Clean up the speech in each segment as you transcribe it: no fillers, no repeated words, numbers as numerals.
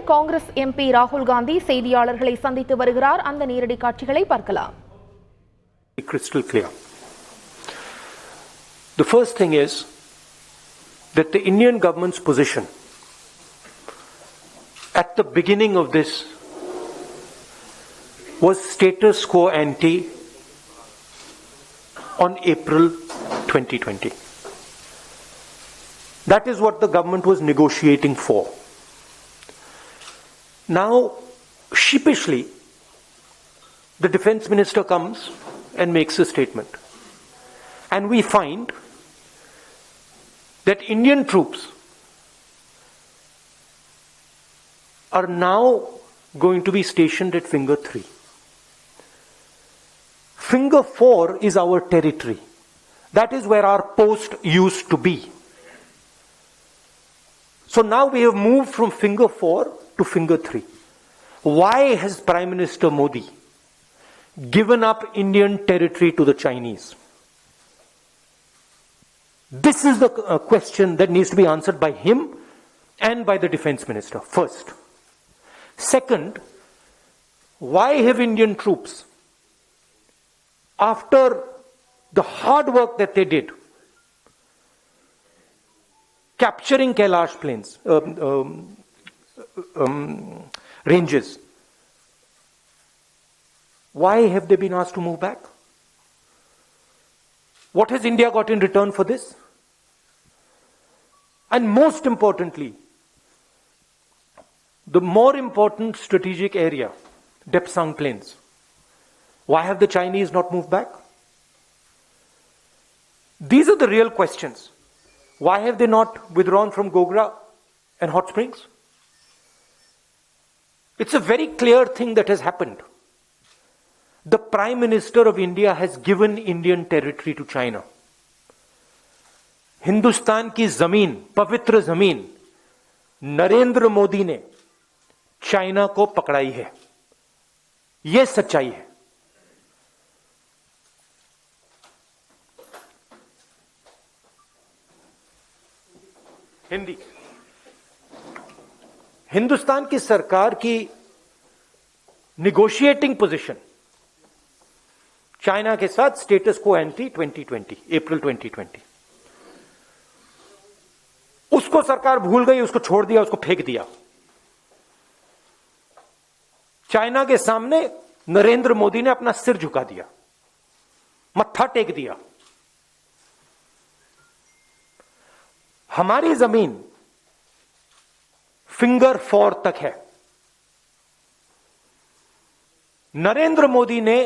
டெல்லியில் காங்கிரஸ் எம்பி ராகுல் காந்தி செய்தியாளர்களை சந்தித்து வருகிறார். அந்த நேரடி காட்சிகளை பார்க்கலாம். Crystal clear. The first thing is that the Indian government's position at the beginning of this was status quo ante on April 2020. That is what the government was negotiating for. Now, sheepishly, the defense minister comes and makes a statement. And we find that Indian troops are now going to be stationed at Finger 3. Finger 4 is our territory. That is where our post used to be. So now we have moved from Finger 4 to Finger 3. Why has Prime Minister Modi given up Indian territory to the Chinese? This is the question that needs to be answered by him and by the defense minister, first. Second, why have Indian troops, after the hard work that they did, capturing Kailash plains, ranges, why have they been asked to move back? What has India got in return for this? And most importantly, the more important strategic area, Depsang Plains, why have the Chinese not moved back? These are the real questions. Why have they not withdrawn from Gogra and Hot Springs? It's a very clear thing that has happened. The Prime Minister of India has given Indian territory to China. Hindustan की जमीन, पवित्र जमीन, नरेंद्र मोदी ने China को पकड़ाई है. यह सच्चाई है. हिंदी. हिंदुस्तान की सरकार की निगोशिएटिंग पोजीशन चाइना के साथ स्टेटस को एंटी 2020, अप्रैल 2020, उसको सरकार भूल गई, उसको छोड़ दिया, उसको फेंक दिया. चाइना के सामने नरेंद्र मोदी ने अपना सिर झुका दिया, मत्था टेक दिया. हमारी जमीन फिंगर 4 तक है. नरेंद्र मोदी ने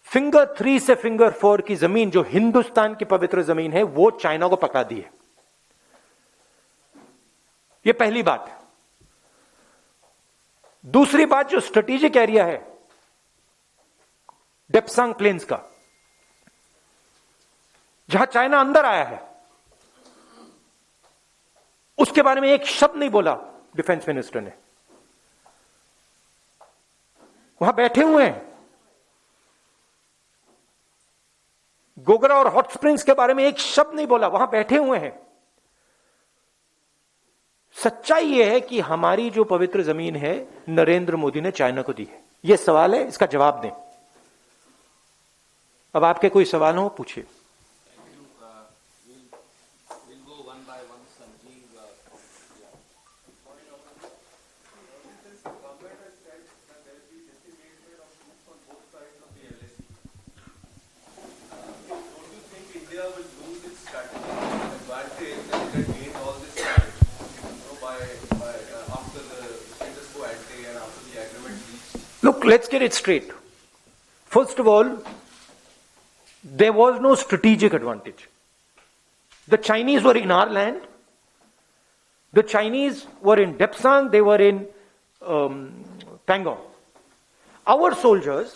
फिंगर 3 से फिंगर 4 की जमीन, जो हिंदुस्तान की पवित्र जमीन है, वो चाइना को पकड़ा दी है. यह पहली बात है. दूसरी बात, जो स्ट्रेटेजिक एरिया है डेप्सांग प्लेन्स का, जहां चाइना अंदर आया है, उसके बारे में एक शब्द नहीं बोला डिफेंस मिनिस्टर ने. वहां बैठे हुए हैं. गोगरा और हॉट स्प्रिंग्स के बारे में एक शब्द नहीं बोला, वहां बैठे हुए हैं. सच्चाई यह है कि हमारी जो पवित्र जमीन है नरेंद्र मोदी ने चाइना को दी है. यह सवाल है, इसका जवाब दें. अब आपके कोई सवाल हो, पूछिए. Look, let's get it straight. First of all, there was no strategic advantage. The Chinese were in our land. The Chinese were in Depsang. They were in Pangong. Our soldiers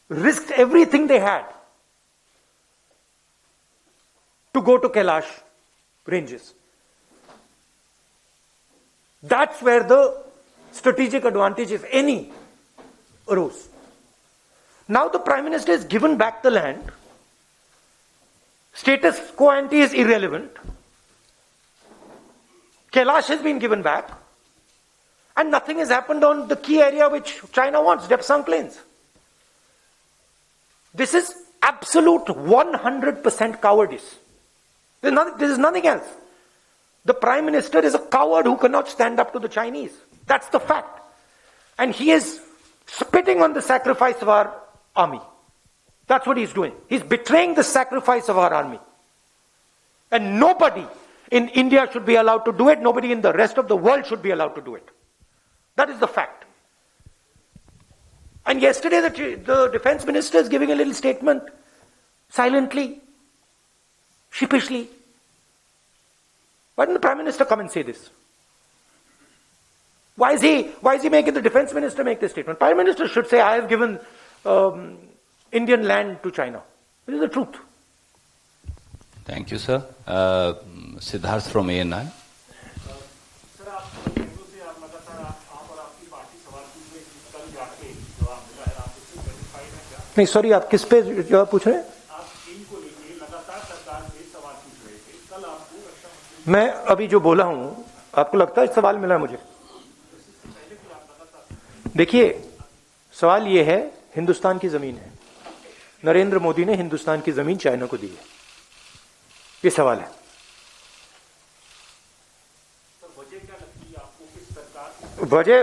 risked everything they had to go to Kailash ranges. That's where the strategic advantage, if any, arose. Now the Prime Minister has given back the land. Status quo ante is irrelevant. Kailash has been given back. And nothing has happened on the key area which China wants, Depsang Plains. This is absolute 100% cowardice. There is nothing else. The Prime Minister is a coward who cannot stand up to the Chinese. That's the fact. And he is spitting on the sacrifice of our army. That's what he's doing. He's betraying the sacrifice of our army. And nobody in India should be allowed to do it. Nobody in the rest of the world should be allowed to do it. That is the fact. And yesterday the defense minister is giving a little statement, silently, sheepishly. Why didn't the Prime Minister come and say this? Why is he making the defense minister make this statement? Prime Minister should say, I have given Indian land to China. This is the truth. Thank you, sir. Siddharth from ANI. नहीं sorry, आप किस पे जवाब पूछ रहे हैं? मैं अभी जो बोला हूं, आपको लगता है सवाल मिला है मुझे? देखिए, सवाल ये है, हिंदुस्तान की जमीन है, नरेंद्र मोदी ने हिंदुस्तान की जमीन चाइना को दी है, ये सवाल है।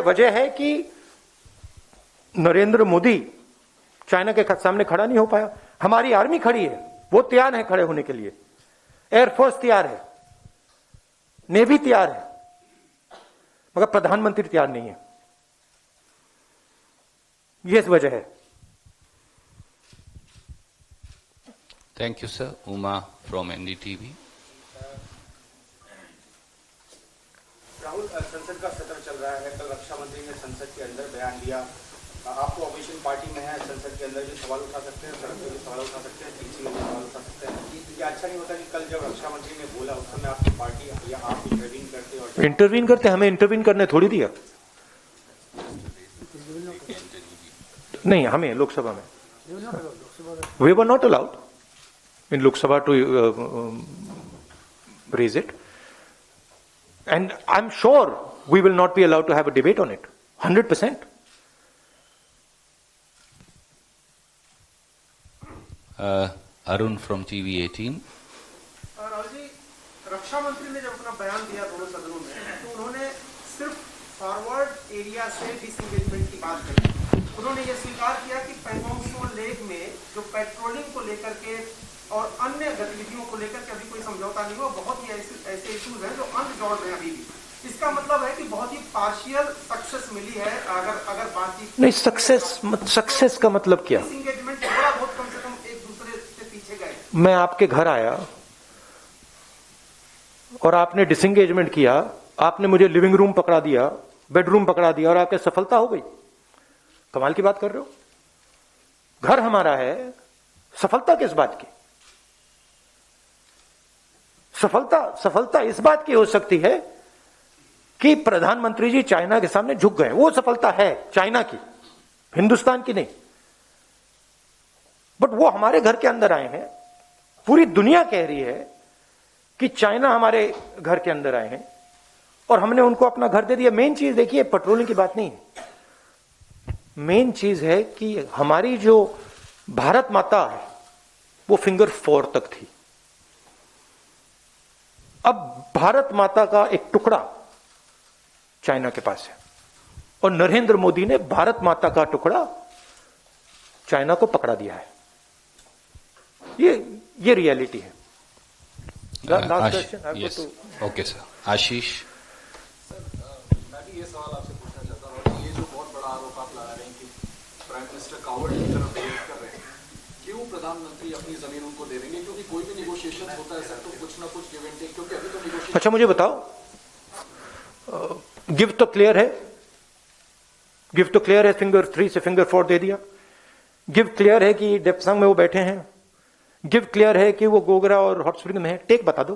वजह है कि नरेंद्र मोदी चाइना के सामने खड़ा नहीं हो पाया। हमारी आर्मी खड़ी है, वो तैयार है खड़े होने के लिए, एयरफोर्स तैयार है, नेवी तैयार है, मगर प्रधानमंत्री तैयार नहीं है। ये वजह है। Thank you sir. Uma from NDTV. Rahul, संसद का सत्र चल रहा है, कल रक्षा मंत्री ने संसद के अंदर बयान दिया। आप तो ऑपोजिशन पार्टी में है, संसद के अंदर जो सवाल उठा सकते हैं, सड़क पे भी सवाल उठा सकते हैं, डीसी में भी सवाल उठा सकते हैं। ये अच्छा नहीं होता कि कल जब रक्षा मंत्री ने बोला उस समय आपकी पार्टी या आप इंटरवीन करते? और इंटरवीन करते, हमें इंटरवीन करने थोड़ी दिया। नहीं, हमें लोकसभा में we were not allowed in Lok Sabha to raise it, and I am sure we will not be allowed to have a debate on it 100%. Arun from TV18। Rahul ji, रक्षा मंत्री ने जब अपना बयान दिया दोनों सदनों में, तो उन्होंने सिर्फ फॉरवर्ड एरिया से डिसएंगेजमेंट की बात करी। उन्होंने ये स्वीकार किया कि पैंगोंग त्सो लेक में जो पेट्रोलिंग को लेकर के और अन्य गतिविधियों को लेकर के अभी कोई समझौता नहीं हुआ, बहुत ही ऐसे इश्यूज हैं जो अनरिजॉल्व हैं अभी भी। इसका मतलब है कि बहुत ही पार्शियल सक्सेस मिली है। अगर बातचीत नहीं, सक्सेस का मतलब क्या? डिसएंगेजमेंट थोड़ा बहुत कम से कम एक दूसरे से पीछे गए। मैं आपके घर आया और आपने डिसएंगेजमेंट किया, आपने मुझे लिविंग रूम पकड़ा दिया, बेडरूम पकड़ा दिया और आपके सफलता हो गई। कमाल की बात कर रहे हो। घर हमारा है, सफलता किस बात की? सफलता इस बात की हो सकती है कि प्रधानमंत्री जी चाइना के सामने झुक गए, वो सफलता है चाइना की, हिंदुस्तान की नहीं। बट वो हमारे घर के अंदर आए हैं, पूरी दुनिया कह रही है कि चाइना हमारे घर के अंदर आए हैं और हमने उनको अपना घर दे दिया। मेन चीज देखिए, पेट्रोलिंग की बात नहीं है, मेन चीज है कि हमारी जो भारत माता है वो फिंगर 4 तक थी। अब भारत माता का एक टुकड़ा चाइना के पास है और नरेंद्र मोदी ने भारत माता का टुकड़ा चाइना को पकड़ा दिया है। ये रियलिटी है। Okay sir. आशीष। मैं भी ये सवाल आपसे पूछना चाहता हूँ, ये जो बहुत बड़ा आरोप आप लगा रहे हैं कि प्राइम मिनिस्टर कावर्ड की तरफ बिहेव कर रहे हैं, क्यों प्रधानमंत्री अपनी जमीन उनको दे देंगे? क्योंकि कोई भी नेगोशिएशन होता है सर, तो कुछ ना कुछ गिव एंड टेक, क्योंकि अभी तो नेगोशिएशन। अच्छा मुझे बताओ, गिव तो क्लियर है, गिव तो क्लियर है, फिंगर 3 से फिंगर 4 दे दिया। गिव क्लियर है कि डेप्सांग में वो बैठे हैं, गिव क्लियर है कि वो गोगरा और हॉट स्प्रिंग में है। टेक बता दो।